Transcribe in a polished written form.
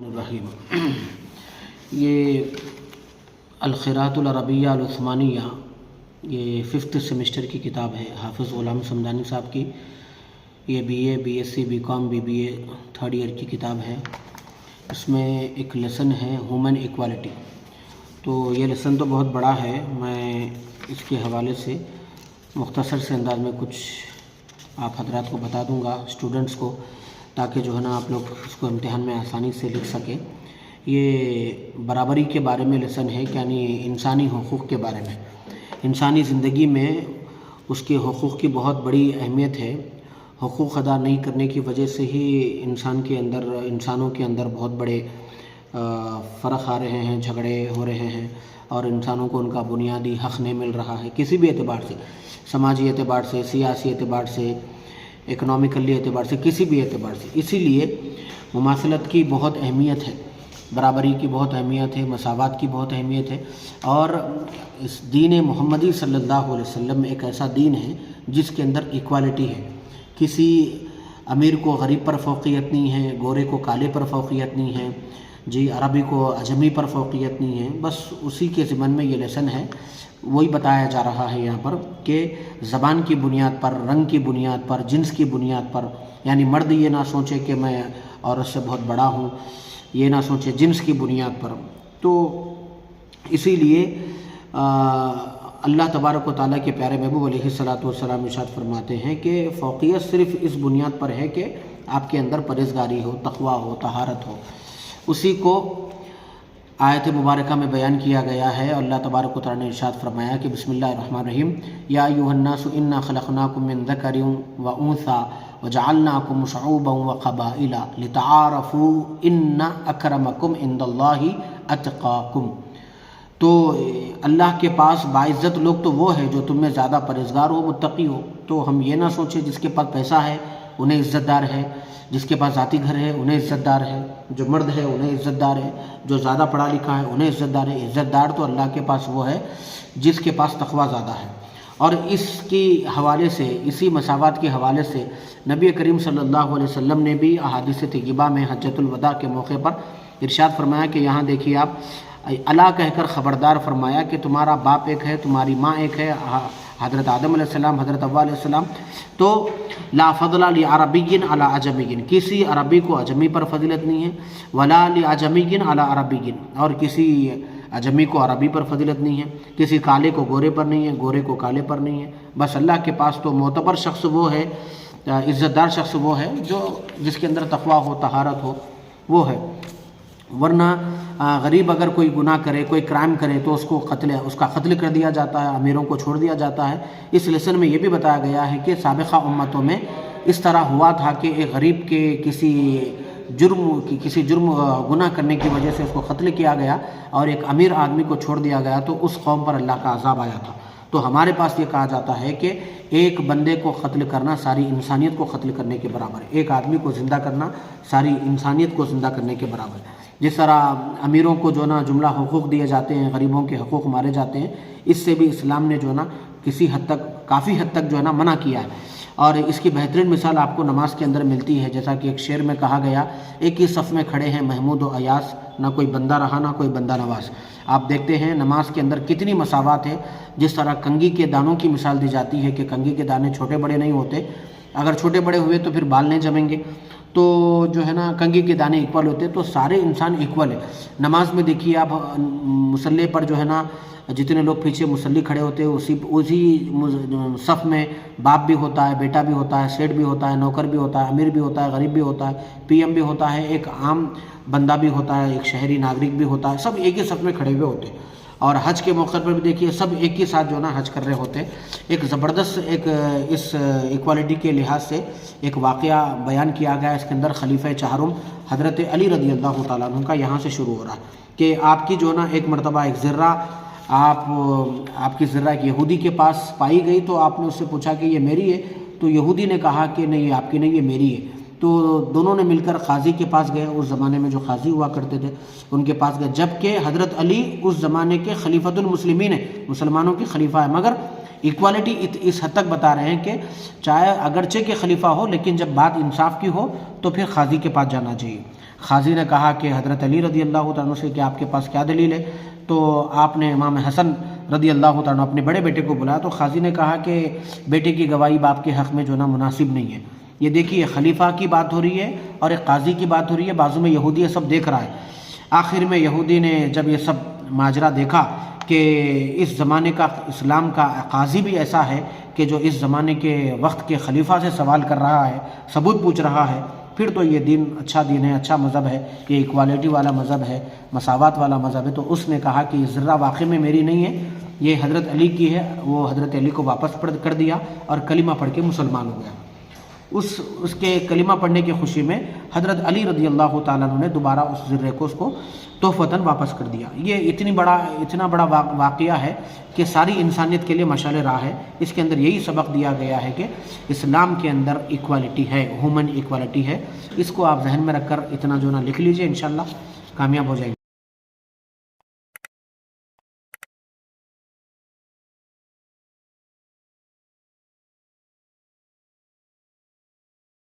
الرحیم یہ القراءۃ العربیہ العثمانیہ یہ 5th سیمسٹر کی کتاب ہے حافظ غلام سمدانی صاحب کی۔ یہ B A B S C B com B B A 3rd year کی کتاب ہے۔ اس میں ایک لیسن ہے ہیومن ایکوالٹی۔ تو یہ لیسن تو بہت بڑا ہے، میں اس کے حوالے سے مختصر سے انداز میں کچھ آپ حضرات کو بتا دوں گا اسٹوڈنٹس کو، تاکہ جو ہے نا آپ لوگ اس کو امتحان میں آسانی سے لکھ سکیں۔ یہ برابری کے بارے میں لیسن ہے، یعنی انسانی حقوق کے بارے میں۔ انسانی زندگی میں اس کے حقوق کی بہت بڑی اہمیت ہے۔ حقوق ادا نہیں کرنے کی وجہ سے ہی انسانوں کے اندر بہت بڑے فرق آ رہے ہیں، جھگڑے ہو رہے ہیں، اور انسانوں کو ان کا بنیادی حق نہیں مل رہا ہے کسی بھی اعتبار سے، سماجی اعتبار سے، سیاسی اعتبار سے، اکنامیکلی اعتبار سے، کسی بھی اعتبار سے۔ اسی لیے مماثلت کی بہت اہمیت ہے، برابری کی بہت اہمیت ہے، مساوات کی بہت اہمیت ہے۔ اور اس دین محمدی صلی اللہ علیہ وسلم ایک ایسا دین ہے جس کے اندر ایکوالٹی ہے۔ کسی امیر کو غریب پر فوقیت نہیں ہے، گورے کو کالے پر فوقیت نہیں ہے، عربی کو عجمی پر فوقیت نہیں ہے۔ بس اسی کے ضمن میں یہ لیسن ہے، وہی بتایا جا رہا ہے یہاں پر کہ زبان کی بنیاد پر، رنگ کی بنیاد پر، جنس کی بنیاد پر، یعنی مرد یہ نہ سوچے کہ میں عورت سے بہت بڑا ہوں، یہ نہ سوچے جنس کی بنیاد پر۔ تو اسی لیے اللہ تبارک و تعالیٰ کے پیارے محبوب علیہ الصلوۃ والسلام ارشاد فرماتے ہیں کہ فوقیت صرف اس بنیاد پر ہے کہ آپ کے اندر پرہیزگاری ہو، تقویٰ ہو، طہارت ہو۔ اسی کو آیت مبارکہ میں بیان کیا گیا ہے۔ اللہ تبارک و تعالیٰ نے ارشاد فرمایا کہ بسم اللہ الرحمن الرحیم، یا ایھا الناس انا خلقناکم من ذکر و انثی وجعلناکم شعوبا وقبائل لتعارفوا ان اکرمکم عند اللہ اتقاکم۔ تو اللہ کے پاس باعزت لوگ تو وہ ہے جو تم میں زیادہ پرہیزگار ہو، متقی ہو۔ تو ہم یہ نہ سوچیں جس کے پاس پیسہ ہے انہیں عزت دار ہے، جس کے پاس ذاتی گھر ہے انہیں عزت دار ہے، جو مرد ہے انہیں عزت دار ہے، جو زیادہ پڑھا لکھا ہے انہیں عزت دار ہے۔ عزت دار تو اللہ کے پاس وہ ہے جس کے پاس تقویٰ زیادہ ہے۔ اور اس کی حوالے سے، اسی مساوات کے حوالے سے نبی کریم صلی اللہ علیہ وسلم نے بھی احادیث طیبہ میں حجۃ الوداع کے موقع پر ارشاد فرمایا کہ یہاں دیکھیے آپ، اللہ کہہ کر خبردار فرمایا کہ تمہارا باپ ایک ہے، تمہاری ماں ایک ہے، حضرت آدم علیہ السلام، حضرت حوا علیہ السلام۔ تو لا فضل لعربی علی عجمی، کسی عربی کو عجمی پر فضیلت نہیں ہے، ولا لعجمی علی عربی، اور کسی عجمی کو عربی پر فضیلت نہیں ہے، کسی کالے کو گورے پر نہیں ہے، گورے کو کالے پر نہیں ہے۔ بس اللہ کے پاس تو معتبر شخص وہ ہے، عزت دار شخص وہ ہے جس کے اندر تقویٰ ہو، طہارت ہو، وہ ہے۔ ورنہ غریب اگر کوئی گناہ کرے، کوئی کرائم کرے تو اس کا قتل کر دیا جاتا ہے، امیروں کو چھوڑ دیا جاتا ہے۔ اس لیسن میں یہ بھی بتایا گیا ہے کہ سابقہ امتوں میں اس طرح ہوا تھا کہ ایک غریب کے کسی جرم گناہ کرنے کی وجہ سے اس کو قتل کیا گیا، اور ایک امیر آدمی کو چھوڑ دیا گیا، تو اس قوم پر اللہ کا عذاب آیا تھا۔ تو ہمارے پاس یہ کہا جاتا ہے کہ ایک بندے کو قتل کرنا ساری انسانیت کو قتل کرنے کے برابر ہے، ایک آدمی کو زندہ کرنا ساری انسانیت کو زندہ کرنے کے برابر ہے۔ جس طرح امیروں کو جو نا جملہ حقوق دیے جاتے ہیں، غریبوں کے حقوق مارے جاتے ہیں، اس سے بھی اسلام نے جو ہے نا کسی حد تک، کافی حد تک جو ہے نا منع کیا ہے۔ اور اس کی بہترین مثال آپ کو نماز کے اندر ملتی ہے، جیسا کہ ایک شعر میں کہا گیا، ایک ہی صف میں کھڑے ہیں محمود و ایاس، نہ کوئی بندہ رہا نہ کوئی بندہ نواز۔ آپ دیکھتے ہیں نماز کے اندر کتنی مساوات ہے۔ جس طرح کنگھی کے دانوں کی مثال دی جاتی ہے کہ کنگھی کے دانے چھوٹے بڑے نہیں ہوتے، اگر چھوٹے بڑے ہوئے تو پھر بال نہیں جمیں گے، تو جو ہے نا کنگھی کے دانے ایکول ہوتے، تو سارے انسان ایکول ہے۔ نماز میں دیکھیے آپ، مصلی پر جو ہے نا جتنے لوگ پیچھے مصلی کھڑے ہوتے ہیں، اسی صف میں باپ بھی ہوتا ہے، بیٹا بھی ہوتا ہے، سیٹ بھی ہوتا ہے، نوکر بھی ہوتا ہے، امیر بھی ہوتا ہے، غریب بھی ہوتا ہے، پی ایم بھی ہوتا ہے، ایک عام بندہ بھی ہوتا ہے، ایک شہری ناگرک بھی ہوتا ہے، سب ایک ہی صف میں کھڑے ہوئے ہوتے ہیں۔ اور حج کے موقع پر بھی دیکھیے سب ایک ہی ساتھ جو ہے نا حج کر رہے ہوتے ہیں۔ ایک زبردست اس ایکوالٹی کے لحاظ سے ایک واقعہ بیان کیا گیا، اس کے اندر خلیفہ چہارم حضرت علی رضی اللہ تعالیٰ عنہ کا یہاں سے شروع ہو رہا ہے کہ آپ کی جو ہے نا ایک مرتبہ ایک ذرہ، آپ کی ذرہ ایک یہودی کے پاس پائی گئی، تو آپ نے اس سے پوچھا کہ یہ میری ہے، تو یہودی نے کہا کہ نہیں یہ آپ کی نہیں، یہ میری ہے۔ تو دونوں نے مل کر قاضی کے پاس گئے، اس زمانے میں جو قاضی ہوا کرتے تھے ان کے پاس گئے، جبکہ حضرت علی اس زمانے کے خلیفۃ المسلمین ہیں، مسلمانوں کے خلیفہ ہیں، مگر ایکوالٹی اس حد تک بتا رہے ہیں کہ چاہے اگرچہ کہ خلیفہ ہو، لیکن جب بات انصاف کی ہو تو پھر قاضی کے پاس جانا چاہیے۔ قاضی نے کہا کہ حضرت علی رضی اللہ تعالیٰ عنہ سے کہ آپ کے پاس کیا دلیل ہے؟ تو آپ نے امام حسن رضی اللہ تعالیٰ عنہ اپنے بڑے بیٹے کو بلایا، تو قاضی نے کہا کہ بیٹے کی گواہی باپ کے حق میں جو نا مناسب نہیں ہے۔ یہ دیکھیے خلیفہ کی بات ہو رہی ہے اور ایک قاضی کی بات ہو رہی ہے، بازو میں یہودی یہ سب دیکھ رہا ہے۔ آخر میں یہودی نے جب یہ سب ماجرا دیکھا کہ اس زمانے کا اسلام کا قاضی بھی ایسا ہے کہ جو اس زمانے کے وقت کے خلیفہ سے سوال کر رہا ہے، ثبوت پوچھ رہا ہے، پھر تو یہ دین ہے، اچھا مذہب ہے، یہ ایکوالٹی والا مذہب ہے، مساوات والا مذہب ہے۔ تو اس نے کہا کہ یہ ذرہ واقعی میں میری نہیں ہے، یہ حضرت علی کی ہے۔ وہ حضرت علی کو واپس کر دیا اور کلمہ پڑھ کے مسلمان ہو گیا۔ اس کے کلمہ پڑھنے کی خوشی میں حضرت علی رضی اللہ تعالیٰ عنہ نے دوبارہ اس ذرے کو اس کو تحفتاً واپس کر دیا۔ یہ اتنا بڑا واقعہ ہے کہ ساری انسانیت کے لیے مشعل راہ ہے۔ اس کے اندر یہی سبق دیا گیا ہے کہ اسلام کے اندر ایکوالٹی ہے، ہیومن ایکوالٹی ہے۔ اس کو آپ ذہن میں رکھ کر اتنا جو نا لکھ لیجئے، انشاءاللہ کامیاب ہو جائیں گے۔